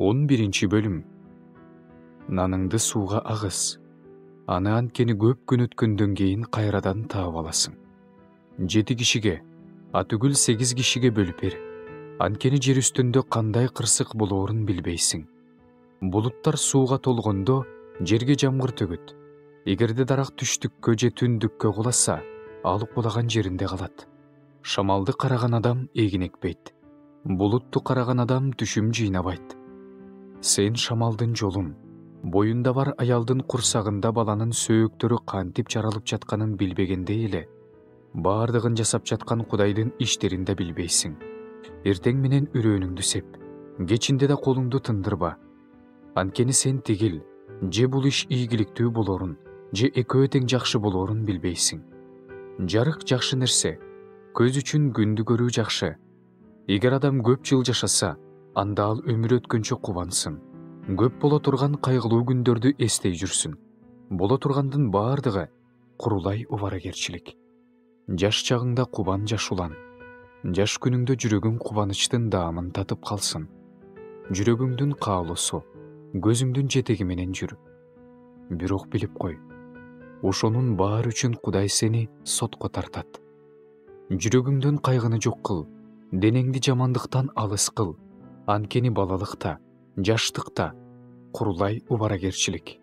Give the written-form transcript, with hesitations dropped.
11 бөлүм. Наныңды сууга агыз. Аны анткени көп күн өткөндөн кийин кайрадан таап аласың. 7 кишиге, атүгүл 8 кишиге бөлүп бер. Анткени жер үстүндө кандай кырсык болоорун билбейсиң. Булуттар сууга толгондо жерге жамгыр төгөт. Эгерде дарак түштүккө же түндүккө куласа, ал кулаган жеринде калат. Шамалды караган адам эгин экпейт. Булутту караган адам түшүм жыйнабайт. Сен шамалдын жолун, боюнда бар аялдын курсагында баланын сөөктөрү кантип жаралып жатканын билбегендей эле, баардыгын жасап жаткан Кудайдын иштерин да билбейсиң. Эртең менен үрөөнүңдү сеп, кечинде да колуңду тындырба. Анткени сен тигил, же бул иш ийгиликтүү болорун, же экөө тең жакшы болорун билбейсиң. Жарык жакшы нерсе, көз үчүн күндү көрүү жакшы. Эгер адам көп жыл жашаса, анда ал өмүр өткөнчө кубансын. Көп боло турган кайгылуу күндөрдү эстей жүрсүн. Боло тургандын баардыгы курулай убаракерчилик. Жаш чагыңда кубан жашулан. Жаш күнүңдө жүрөгүң кубанычтын даамын татып калсын. Жүрөгүңдүн каалоосу, көзүңдүн жетеги менен жүр. Бирок билип кой, ошонун баары үчүн Кудай сени сотко тартат. Жүрөгүңдөн кайгыны жок кыл, денеңди жамандыктан алыс кыл. Анткени балалыкта, жаштыкта курулай убаракерчилик.